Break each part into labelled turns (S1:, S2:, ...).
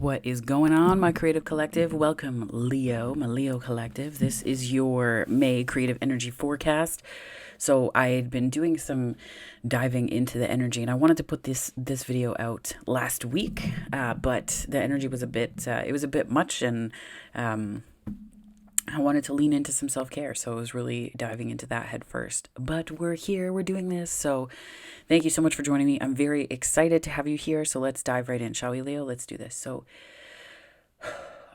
S1: What is going on, my creative collective? Welcome, Leo, my Leo collective. This is your May creative energy forecast. So I had been doing some diving into the energy, and I wanted to put this video out last week, but the energy was a bit much, and I wanted to lean into some self-care, so I was really diving into that head first. But we're here, we're doing this, so thank you so much for joining me. I'm very excited to have you here, so let's dive right in, shall we, Leo? Let's do this. So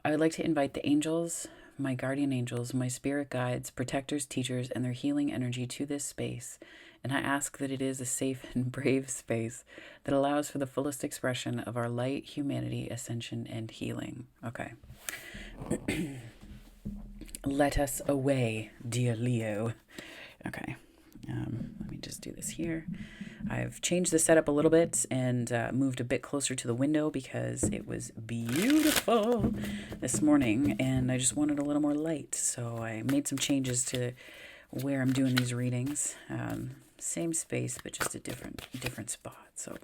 S1: I would like to invite the angels, my guardian angels, my spirit guides, protectors, teachers, and their healing energy to this space. And I ask that it is a safe and brave space that allows for the fullest expression of our light, humanity, ascension, and healing. Okay. Let us away, dear Leo. Okay. Let me just do this here. I've changed the setup a little bit and moved a bit closer to the window because it was beautiful this morning and I just wanted a little more light. So I made some changes to where I'm doing these readings. Same space, but just a different spot. So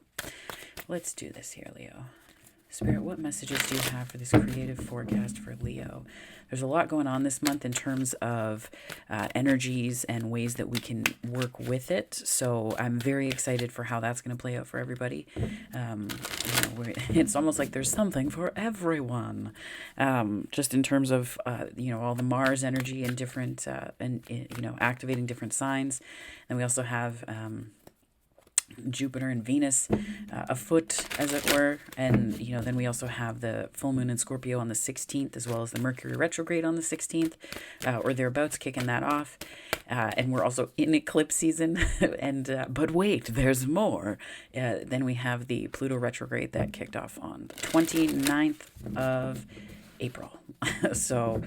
S1: let's do this here, Leo. Spirit, what messages do you have for this creative forecast for Leo? There's a lot going on this month in terms of energies and ways that we can work with it. So I'm very excited for how that's going to play out for everybody. It's almost like there's something for everyone. Just in terms of, all the Mars energy and different, activating different signs. And we also have Jupiter and Venus afoot, as it were, and then we also have the full moon in Scorpio on the 16th, as well as the Mercury retrograde on the 16th, or thereabouts, kicking that off. And we're also in eclipse season, and but wait, there's more. Then we have the Pluto retrograde that kicked off on the 29th of April. So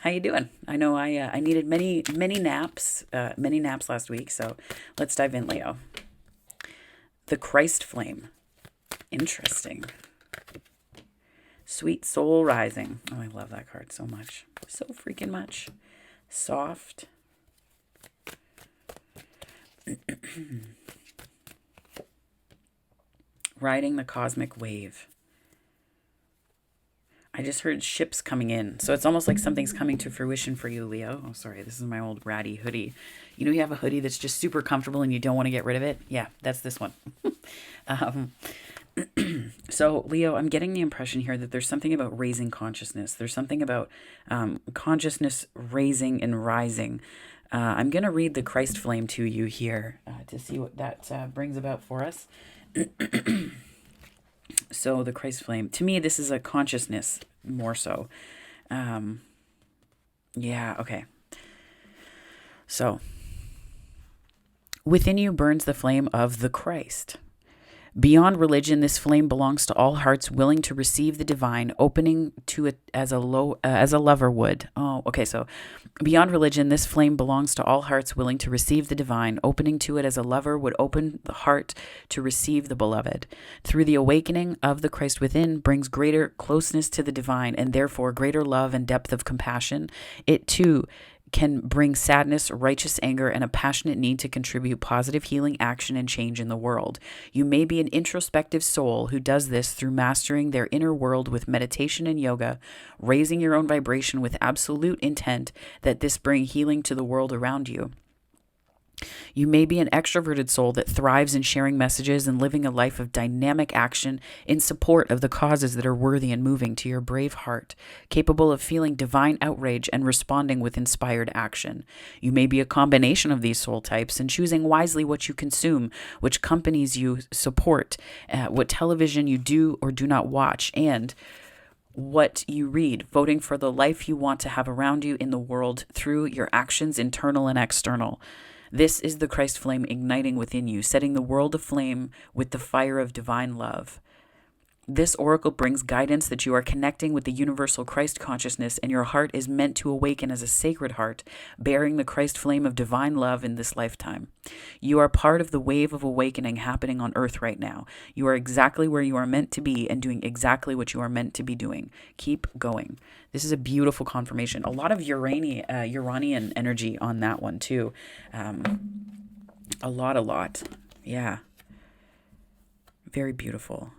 S1: how you doing? I know I needed many naps last week, so let's dive in, Leo. The Christ flame. Interesting. Sweet soul rising. Oh, I love that card so much. So freaking much. Soft. Riding the cosmic wave. I just heard ships coming in. So it's almost like something's coming to fruition for you, Leo. Oh, sorry. This is my old ratty hoodie. You have a hoodie that's just super comfortable and you don't want to get rid of it? Yeah, that's this one. So, Leo, I'm getting the impression here that there's something about raising consciousness. There's something about consciousness raising and rising. I'm going to read the Christ flame to you here to see what that brings about for us. So the Christ flame, to me, this is a consciousness more so. Okay. So, within you burns the flame of the Christ. Beyond religion, this flame belongs to all hearts willing to receive the divine, opening to it as a lover would. Oh, okay. So, beyond religion, this flame belongs to all hearts willing to receive the divine, opening to it as a lover would open the heart to receive the beloved. Through the awakening of the Christ within brings greater closeness to the divine and therefore greater love and depth of compassion. It too can bring sadness, righteous anger, and a passionate need to contribute positive healing action and change in the world. You may be an introspective soul who does this through mastering their inner world with meditation and yoga, raising your own vibration with absolute intent that this bring healing to the world around you. You may be an extroverted soul that thrives in sharing messages and living a life of dynamic action in support of the causes that are worthy and moving to your brave heart, capable of feeling divine outrage and responding with inspired action. You may be a combination of these soul types and choosing wisely what you consume, which companies you support, what television you do or do not watch, and what you read, voting for the life you want to have around you in the world through your actions, internal and external. This is the Christ flame igniting within you, setting the world aflame with the fire of divine love. This oracle brings guidance that you are connecting with the universal Christ consciousness and your heart is meant to awaken as a sacred heart, bearing the Christ flame of divine love in this lifetime. You are part of the wave of awakening happening on earth right now. You are exactly where you are meant to be and doing exactly what you are meant to be doing. Keep going. This is a beautiful confirmation. A lot of Uranian energy on that one too. A lot. Yeah. Very beautiful.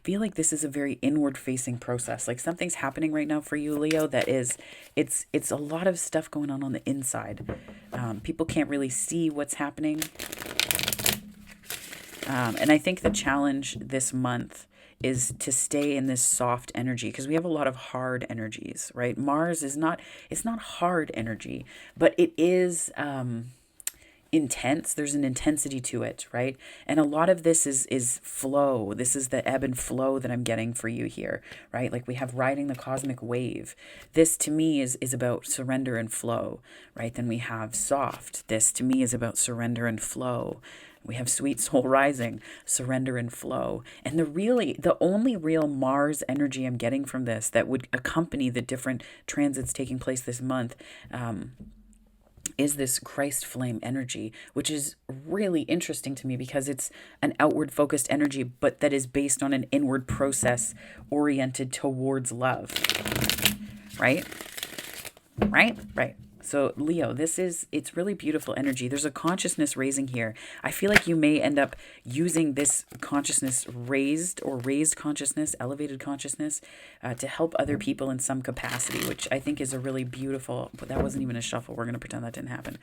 S1: feel like this is a very inward facing process. Like something's happening right now for you, Leo, that is, it's a lot of stuff going on the inside. People can't really see what's happening. And I think the challenge this month is to stay in this soft energy, because we have a lot of hard energies, right? Mars is not, it's not hard energy, but it is intense. There's an intensity to it, right? And a lot of this is flow. This is the ebb and flow that I'm getting for you here, right? Like we have riding the cosmic wave. This to me is about surrender and flow, right? Then we have soft. This to me is about surrender and flow. We have sweet soul rising, surrender and flow. And the only real Mars energy I'm getting from this that would accompany the different transits taking place this month, is this Christ flame energy, which is really interesting to me because it's an outward focused energy, but that is based on an inward process oriented towards love. Right? Right. So Leo, it's really beautiful energy. There's a consciousness raising here. I feel like you may end up using this consciousness raised consciousness, elevated consciousness, to help other people in some capacity, which I think is a really beautiful, but that wasn't even a shuffle. We're going to pretend that didn't happen.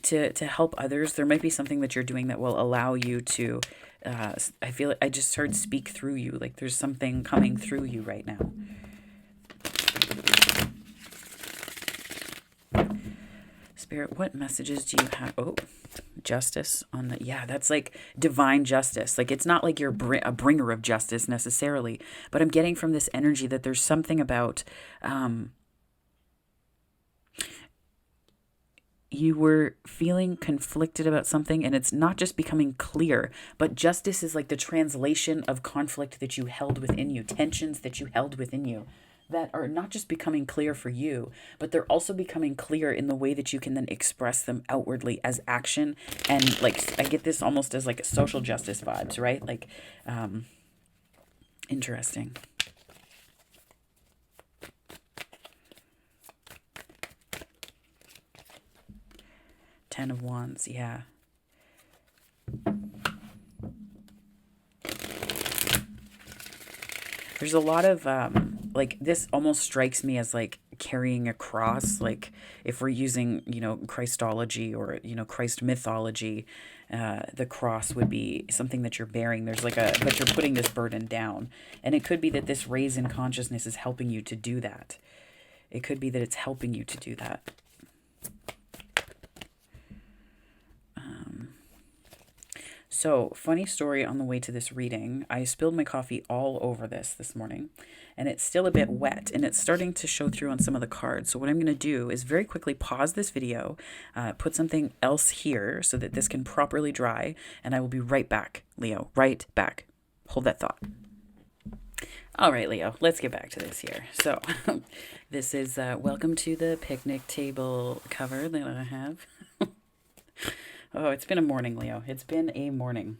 S1: To help others. There might be something that you're doing that will allow you to, I feel like I just heard speak through you. Like there's something coming through you right now. Spirit, what messages do you have? Oh, justice on the, yeah, that's like divine justice. Like it's not like you're a bringer of justice necessarily, but I'm getting from this energy that there's something about, you were feeling conflicted about something and it's not just becoming clear, but justice is like the translation of conflict that you held within you, tensions that you held within you, that are not just becoming clear for you, but they're also becoming clear in the way that you can then express them outwardly as action. And like, I get this almost as like a social justice vibes, right? Like, interesting. Ten of Wands, yeah. There's a lot of, like, this almost strikes me as like carrying a cross. Like if we're using, Christology or, Christ mythology, the cross would be something that you're bearing. There's like but you're putting this burden down. And it could be that this raise in consciousness is helping you to do that. It could be that it's helping you to do that. So, funny story on the way to this reading. I spilled my coffee all over this morning, and it's still a bit wet, and it's starting to show through on some of the cards. So what I'm going to do is very quickly pause this video, put something else here so that this can properly dry, and I will be right back, Leo. Right back. Hold that thought. All right, Leo, let's get back to this here. So, this is welcome to the picnic table cover that I have. Oh, it's been a morning, Leo. It's been a morning.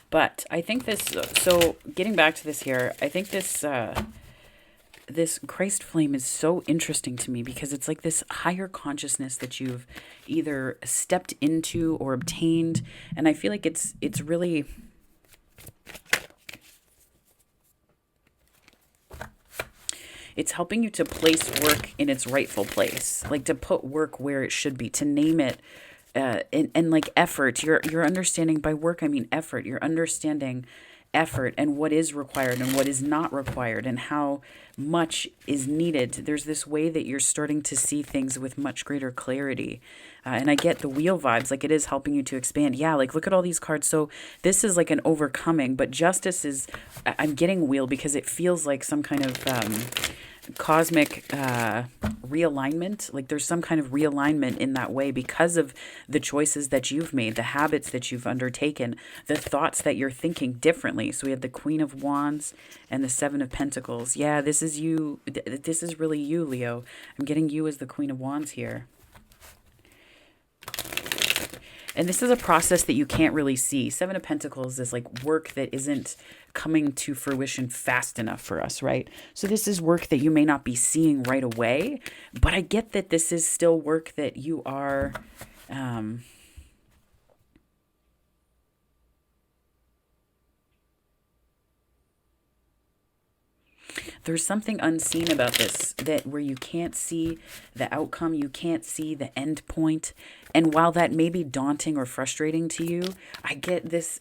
S1: But I think this, so getting back to this here, I think this, this Christ flame is so interesting to me because it's like this higher consciousness that you've either stepped into or obtained. And I feel like it's really, it's helping you to place work in its rightful place, like to put work where it should be, to name it. And like effort, you're understanding, by work I mean effort. You're understanding effort and what is required and what is not required and how much is needed. There's this way that you're starting to see things with much greater clarity. And I get the wheel vibes, like it is helping you to expand. Yeah, like look at all these cards. So this is like an overcoming, but justice is, I'm getting wheel because it feels like some kind of cosmic realignment. Like there's some kind of realignment in that way because of the choices that you've made, the habits that you've undertaken, the thoughts that you're thinking differently. So we have the Queen of Wands and the Seven of Pentacles. Yeah, this is you. This is really you, Leo. I'm getting you as the Queen of Wands here. And this is a process that you can't really see. Seven of Pentacles is like work that isn't coming to fruition fast enough for us, right? So this is work that you may not be seeing right away, but I get that this is still work that you are, there's something unseen about this, that where you can't see the outcome, you can't see the end point. And while that may be daunting or frustrating to you, I get this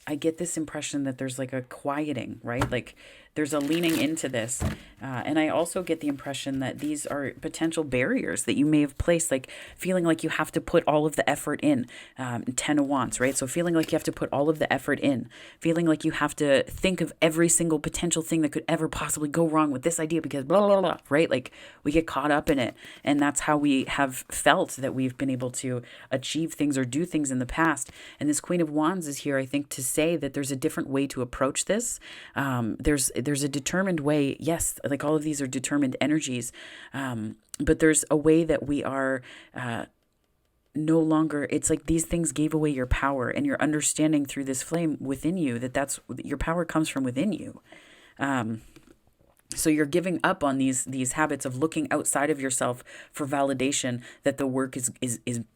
S1: impression that there's like a quieting, right? Like there's a leaning into this. And I also get the impression that these are potential barriers that you may have placed, like feeling like you have to put all of the effort in. 10 of Wands, right? So feeling like you have to put all of the effort in, feeling like you have to think of every single potential thing that could ever possibly go wrong with this idea because blah, blah, blah, right? Like we get caught up in it. And that's how we have felt that we've been able to achieve things or do things in the past. And this Queen of Wands is here, I think, to say that there's a different way to approach this. There's a determined way. Yes, like all of these are determined energies. But there's a way that we are no longer, it's like these things gave away your power, and you're understanding through this flame within you that's your power comes from within you. So you're giving up on these habits of looking outside of yourself for validation that the work is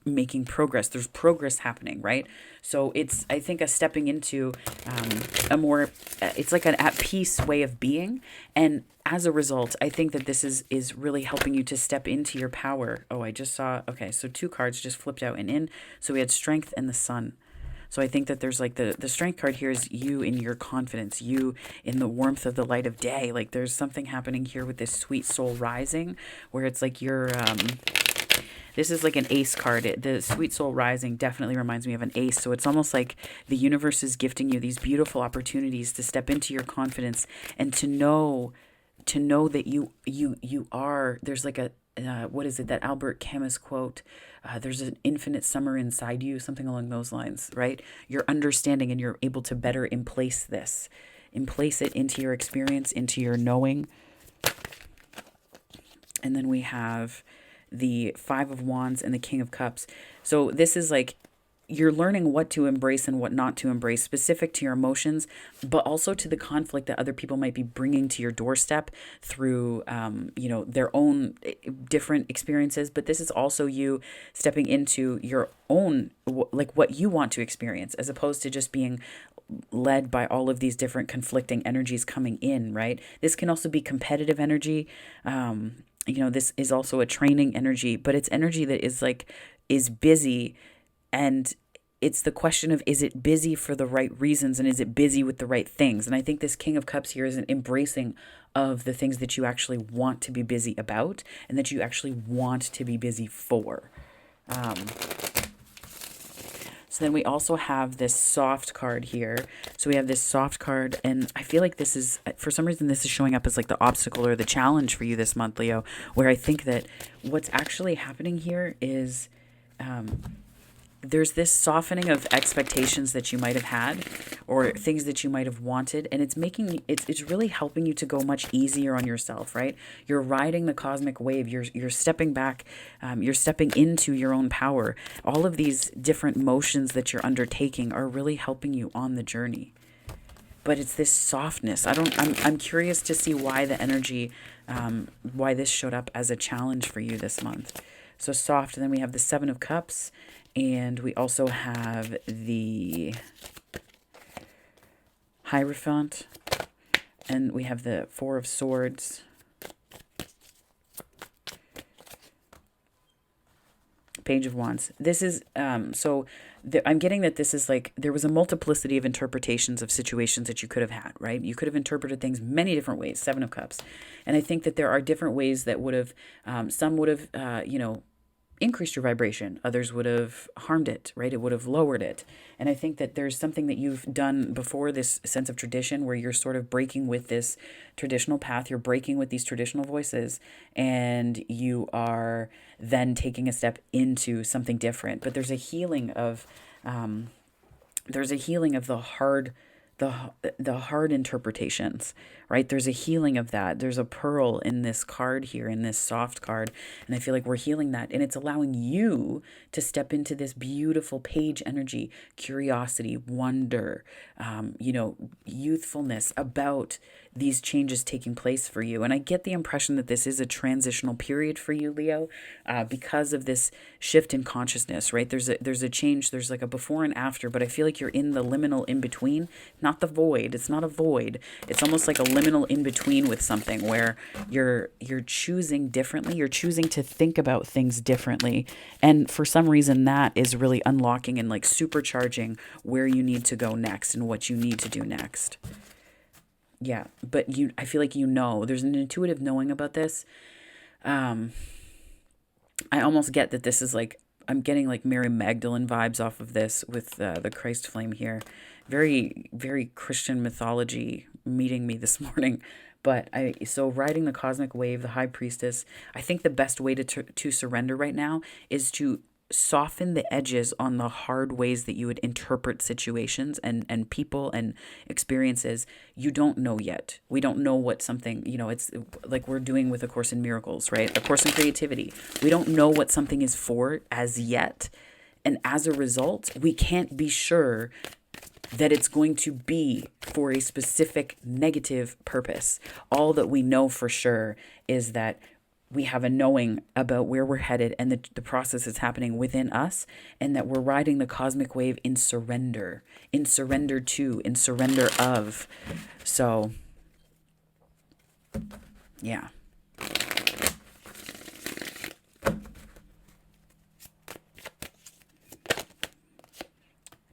S1: making progress. There's progress happening, right? So it's, I think, a stepping into a more, it's like an at peace way of being. And as a result, I think that this is really helping you to step into your power. Oh, I just saw, okay, so 2 cards just flipped out and in. So we had Strength and the Sun. So I think that there's like the Strength card here is you in your confidence, you in the warmth of the light of day. Like there's something happening here with this Sweet Soul Rising, where it's like you're, this is like an ace card. The Sweet Soul Rising definitely reminds me of an ace. So it's almost like the universe is gifting you these beautiful opportunities to step into your confidence and to know that you are, there's like a, what is it, that Albert Camus quote, there's an infinite summer inside you, something along those lines, right? You're understanding and you're able to better emplace it into your experience, into your knowing. And then we have the 5 of Wands and the King of Cups. So this is like, you're learning what to embrace and what not to embrace, specific to your emotions, but also to the conflict that other people might be bringing to your doorstep through, their own different experiences. But this is also you stepping into your own, like what you want to experience, as opposed to just being led by all of these different conflicting energies coming in, right? This can also be competitive energy. This is also a training energy, but it's energy that is busy. And it's the question of, is it busy for the right reasons, and is it busy with the right things? And I think this King of Cups here is an embracing of the things that you actually want to be busy about and that you actually want to be busy for. So then we also have this soft card here. So we have this soft card, and I feel like this is, for some reason, this is showing up as like the obstacle or the challenge for you this month, Leo, where I think that what's actually happening here is, there's this softening of expectations that you might have had or things that you might have wanted. And it's really helping you to go much easier on yourself, right? You're riding the cosmic wave. You're stepping back. You're stepping into your own power. All of these different motions that you're undertaking are really helping you on the journey. But it's this softness. I'm curious to see why the energy, why this showed up as a challenge for you this month. So soft. And then we have the 7 of Cups. And we also have the Hierophant, and we have the 4 of Swords, Page of Wands. This is, I'm getting that this is like, there was a multiplicity of interpretations of situations that you could have had, right? You could have interpreted things many different ways, 7 of Cups. And I think that there are different ways that would have, some would have, increased your vibration. Others would have harmed it, right? It would have lowered it. And I think that there's something that you've done before, this sense of tradition, where you're sort of breaking with this traditional path. You're breaking with these traditional voices, and you are then taking a step into something different. But there's a healing of, the hard interpretations, right? There's a healing of that. There's a pearl in this card here, in this soft card. And I feel like we're healing that. And it's allowing you to step into this beautiful page energy, curiosity, wonder, youthfulness about these changes taking place for you. And I get the impression that this is a transitional period for you, Leo, because of this shift in consciousness, right? There's a change. There's like a before and after, but I feel like you're in the liminal in between, not the void. It's not a void. It's almost like a liminal in between with something where you're choosing differently. You're choosing to think about things differently. And for some reason that is really unlocking and like supercharging where you need to go next and what you need to do next. Yeah, but I feel like there's an intuitive knowing about this. Um I almost get that this is like, I'm getting like Mary Magdalene vibes off of this with the Christ flame here. Very, very Christian mythology meeting me this morning. But so riding the cosmic wave, the high priestess, I think the best way to surrender right now is to soften the edges on the hard ways that you would interpret situations and people and experiences. You don't know yet. We don't know what something, it's like we're doing with A Course in Miracles, right? A Course in Creativity. We don't know what something is for as yet. And as a result, we can't be sure that it's going to be for a specific negative purpose. All that we know for sure is that we have a knowing about where we're headed and the process is happening within us, and that we're riding the cosmic wave in surrender to, in surrender of. So, yeah.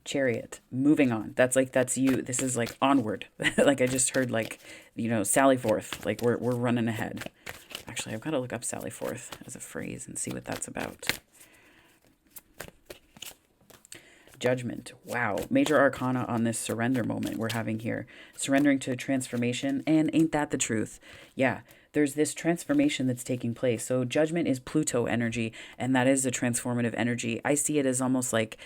S1: Chariot, moving on. That's you. This is like onward. Like I just heard, like, sally forth, like we're running ahead. Actually, I've got to look up sally forth as a phrase and see what that's about. Judgment. Wow. Major arcana on this surrender moment we're having here. Surrendering to a transformation. And ain't that the truth? Yeah. There's this transformation that's taking place. So judgment is Pluto energy, and that is a transformative energy. I see it as almost like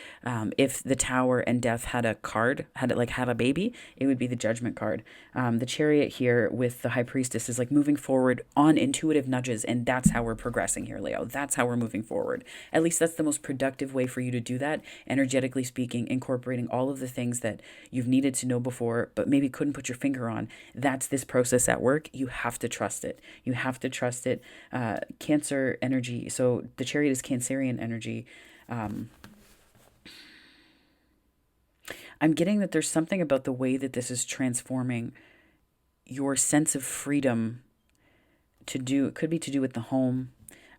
S1: if the Tower and Death had a card, had a baby, it would be the Judgment card. The Chariot here with the High Priestess is like moving forward on intuitive nudges, and that's how we're progressing here, Leo. That's how we're moving forward. At least that's the most productive way for you to do that, energetically speaking, incorporating all of the things that you've needed to know before, but maybe couldn't put your finger on. That's this process at work. You have to trust it. You have to trust it. Cancer energy. So the Chariot is Cancerian energy. I'm getting that there's something about the way that this is transforming your sense of freedom it could be to do with the home,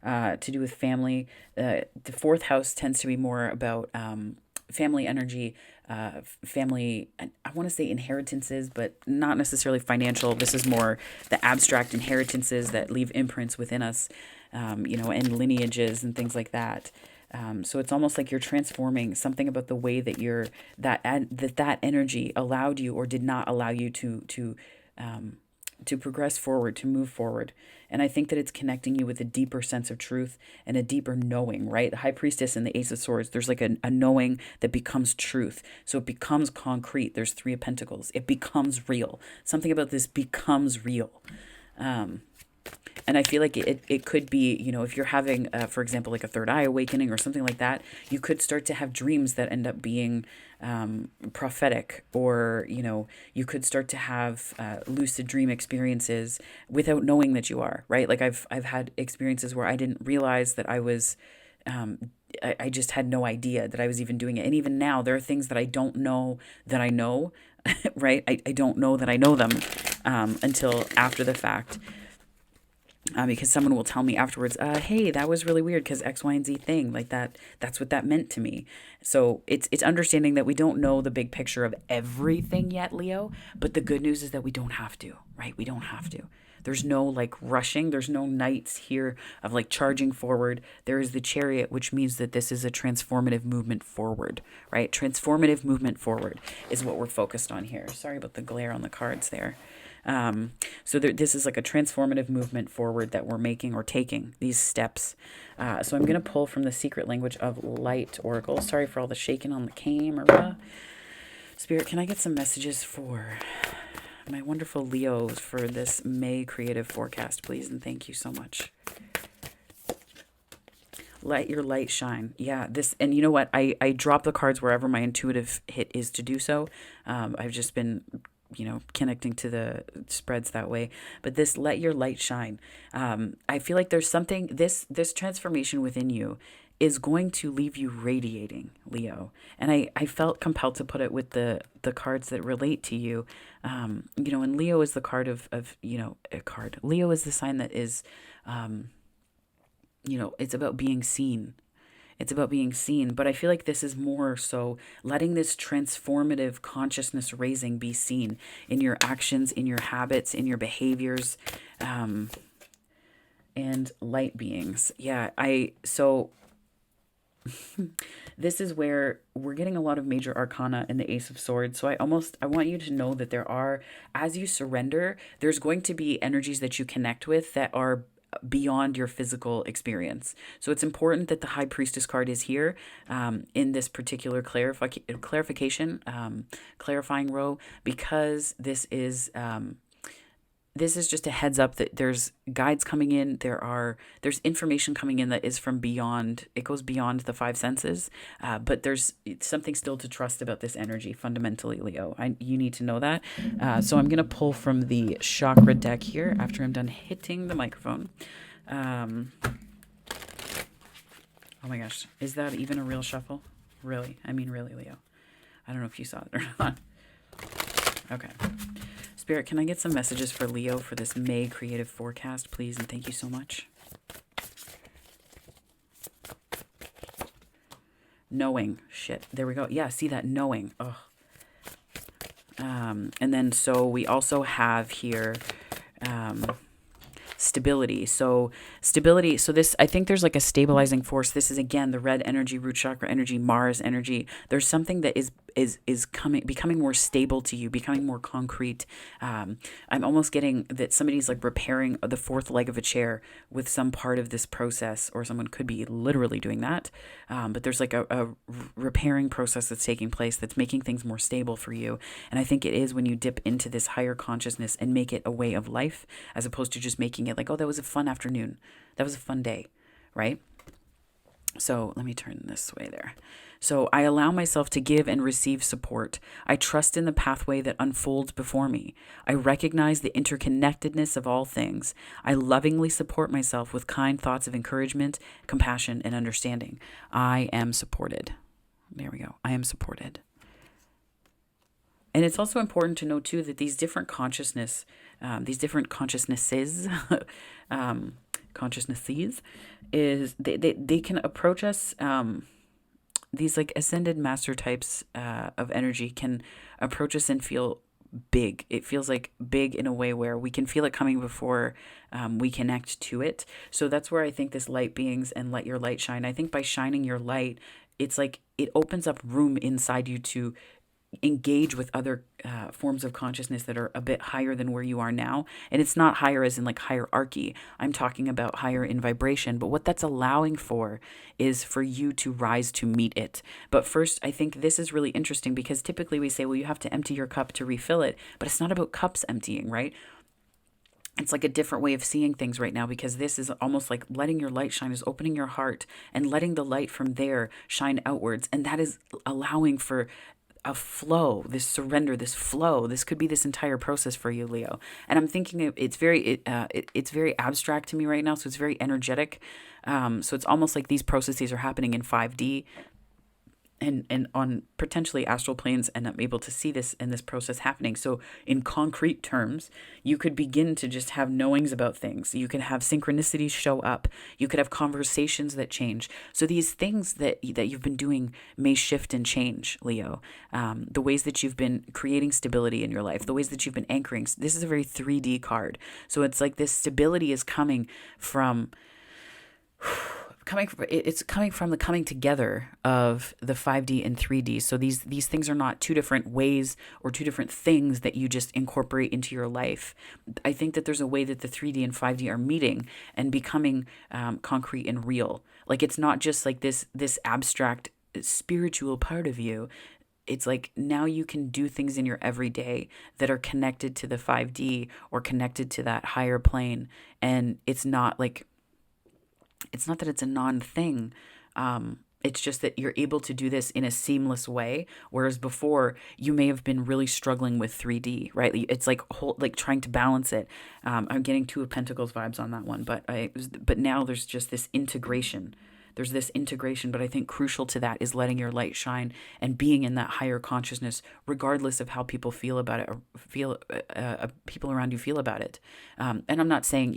S1: to do with family. The fourth house tends to be more about family energy, family, I want to say inheritances, but not necessarily financial. This is more the abstract inheritances that leave imprints within us, and lineages and things like that. So it's almost like you're transforming something about the way that that energy allowed you or did not allow you to progress forward, to move forward. And I think that it's connecting you with a deeper sense of truth and a deeper knowing, right? The High Priestess and the Ace of Swords, there's like a knowing that becomes truth. So it becomes concrete. There's Three of Pentacles. It becomes real. Something about this becomes real. And I feel like it could be, if you're having, for example, like a third eye awakening or something like that, you could start to have dreams that end up being prophetic, or, you could start to have lucid dream experiences without knowing that you are, right? Like I've had experiences where I didn't realize that I was, I just had no idea that I was even doing it. And even now, there are things that I don't know that I know, right? I don't know that I know them until after the fact. Because someone will tell me afterwards, hey, that was really weird because X, Y, and Z thing, like that's what that meant to me. So it's understanding that we don't know the big picture of everything yet, Leo, but the good news is that we don't have to, right? We don't have to. There's no like rushing. There's no nights here of like charging forward. There is the Chariot, which means that this is a transformative movement forward, right? Transformative movement forward is what we're focused on here. Sorry about the glare on the cards there. So this is like a transformative movement forward that we're making or taking these steps. So I'm going to pull from the Secret Language of Light Oracle. Sorry for all the shaking on the camera. Spirit, can I get some messages for my wonderful Leos for this May creative forecast, please? And thank you so much. Let your light shine. Yeah, and you know what? I drop the cards wherever my intuitive hit is to do so. I've just been connecting to the spreads that way. But this, let your light shine. I feel like there's something, this transformation within you is going to leave you radiating, Leo. And I felt compelled to put it with the cards that relate to you. And Leo is the card of a card. Leo is the sign that is, it's about being seen. It's about being seen. But I feel like this is more so letting this transformative consciousness raising be seen in your actions, in your habits, in your behaviors, and light beings. So this is where we're getting a lot of major arcana in the Ace of Swords. So I want you to know that there are, as you surrender, there's going to be energies that you connect with that are beyond your physical experience. So it's important that the High Priestess card is here in this particular clarification, clarifying row, because this is just a heads up that there's guides coming in. There's information coming in that is from beyond. It goes beyond the five senses, but there's something still to trust about this energy fundamentally, Leo. You need to know that. So I'm gonna pull from the chakra deck here after I'm done hitting the microphone. Oh my gosh, is that even a real shuffle? Really? I mean, really, Leo. I don't know if you saw it or not. Okay. Spirit, can I get some messages for Leo for this May creative forecast, please? And thank you so much. Knowing. Shit. There we go. Yeah, see that? Knowing. Ugh. And then so we also have here stability. So stability. So this, I think there's like a stabilizing force. This is again the red energy, root chakra energy, Mars energy. There's something that is becoming more stable to you, becoming more concrete. I'm almost getting that somebody's like repairing the fourth leg of a chair with some part of this process, or someone could be literally doing that. But there's like a repairing process that's taking place that's making things more stable for you. And I think it is when you dip into this higher consciousness and make it a way of life, as opposed to just making it like, oh, that was a fun afternoon. That was a fun day, right? So let me turn this way there. So I allow myself to give and receive support. I trust in the pathway that unfolds before me. I recognize the interconnectedness of all things. I lovingly support myself with kind thoughts of encouragement, compassion, and understanding. I am supported. There we go. I am supported. And it's also important to know too that these different consciousnesses, consciousnesses, is they can approach us. These like ascended master types of energy can approach us and feel big. It feels like big in a way where we can feel it coming before we connect to it. So that's where I think this light beings and let your light shine. I think by shining your light, it's like it opens up room inside you to engage with other forms of consciousness that are a bit higher than where you are now. And it's not higher as in like hierarchy. I'm talking about higher in vibration. But what that's allowing for is for you to rise to meet it. But first, I think this is really interesting because typically we say, well, you have to empty your cup to refill it. But it's not about cups emptying, right? It's like a different way of seeing things right now, because this is almost like letting your light shine is opening your heart and letting the light from there shine outwards. And that is allowing for a flow, this surrender, this flow. This could be this entire process for you, Leo. And I'm thinking it's very abstract to me right now. So it's very energetic. So it's almost like these processes are happening in 5D and on potentially astral planes, and I'm able to see this and this process happening. So in concrete terms, you could begin to just have knowings about things. You could have synchronicities show up. You could have conversations that change. So these things that you've been doing may shift and change, Leo. The ways that you've been creating stability in your life, the ways that you've been anchoring. This is a very 3D card. So it's like this stability is coming from the coming together of the 5D and 3D. So these things are not two different ways or two different things that you just incorporate into your life. I think that there's a way that the 3D and 5D are meeting and becoming concrete and real. Like it's not just like this abstract spiritual part of you. It's like now you can do things in your everyday that are connected to the 5D or connected to that higher plane. And it's not that it's a non-thing. It's just that you're able to do this in a seamless way. Whereas before you may have been really struggling with 3D, right? It's like trying to balance it. I'm getting Two of Pentacles vibes on that one, but now there's just this integration. There's this integration, but I think crucial to that is letting your light shine and being in that higher consciousness, regardless of how people feel about it, or people around you feel about it. And I'm not saying,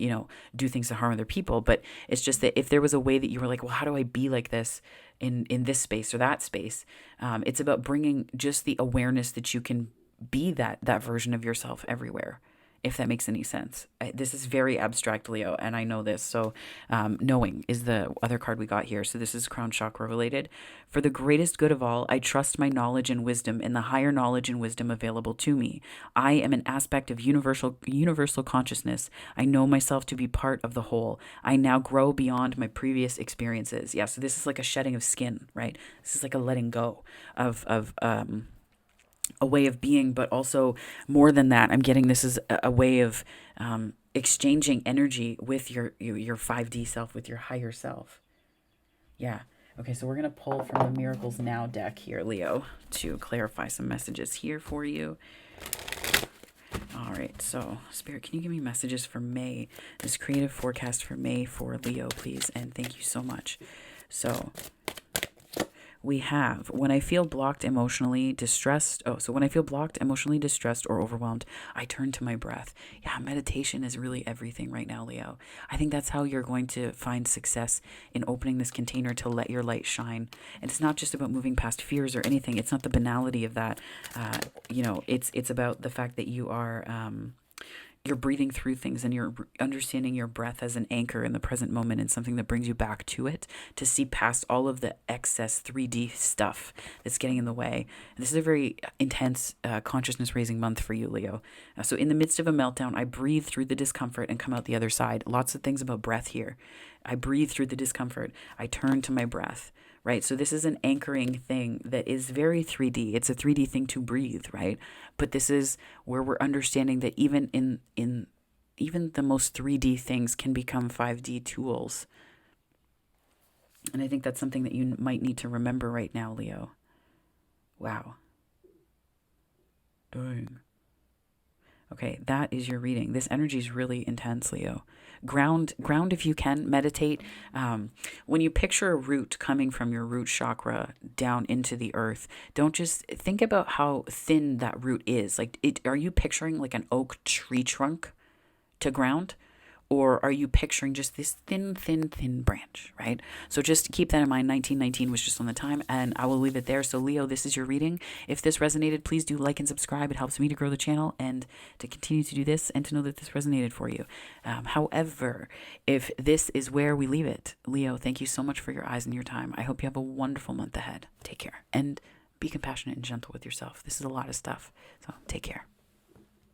S1: do things to harm other people, but it's just that if there was a way that you were like, well, how do I be like this in this space or that space? It's about bringing just the awareness that you can be that version of yourself everywhere, if that makes any sense. This is very abstract, Leo, and I know this. So knowing is the other card we got here. So this is crown chakra related. For the greatest good of all, I trust my knowledge and wisdom in the higher knowledge and wisdom available to me. I am an aspect of universal consciousness. I know myself to be part of the whole. I now grow beyond my previous experiences. Yeah, so this is like a shedding of skin, right? This is like a letting go of a way of being, but also more than that, I'm getting this is a way of exchanging energy with your 5D self, with your higher self. Yeah. Okay, so we're going to pull from the Miracles Now deck here, Leo, to clarify some messages here for you. All right, so Spirit, can you give me messages for May, this creative forecast for May for Leo, please? And thank you so much. So we have, when I feel blocked, emotionally distressed. So when I feel blocked, emotionally distressed, or overwhelmed, I turn to my breath. Yeah, meditation is really everything right now, Leo. I think that's how you're going to find success in opening this container to let your light shine. And it's not just about moving past fears or anything. It's not the banality of that. It's about the fact that you are you're breathing through things, and you're understanding your breath as an anchor in the present moment and something that brings you back to it, to see past all of the excess 3D stuff that's getting in the way. And this is a very intense consciousness raising month for you, Leo. So in the midst of a meltdown, I breathe through the discomfort and come out the other side. Lots of things about breath here. I breathe through the discomfort. I turn to my breath. Right? So this is an anchoring thing that is very 3D. It's a 3D thing to breathe, right? But this is where we're understanding that even in even the most 3D things can become 5D tools. And I think that's something that you might need to remember right now, Leo. Wow. Dang. Okay, that is your reading. This energy is really intense, Leo. Ground if you can, meditate. When you picture a root coming from your root chakra down into the earth, don't just think about how thin that root is. Are you picturing like an oak tree trunk to ground? Or are you picturing just this thin branch, right? So just keep that in mind. 1919 was just on the time, and I will leave it there. So Leo, this is your reading. If this resonated, please do like and subscribe. It helps me to grow the channel and to continue to do this and to know that this resonated for you. However, if this is where we leave it, Leo, thank you so much for your eyes and your time. I hope you have a wonderful month ahead. Take care and be compassionate and gentle with yourself. This is a lot of stuff, so take care.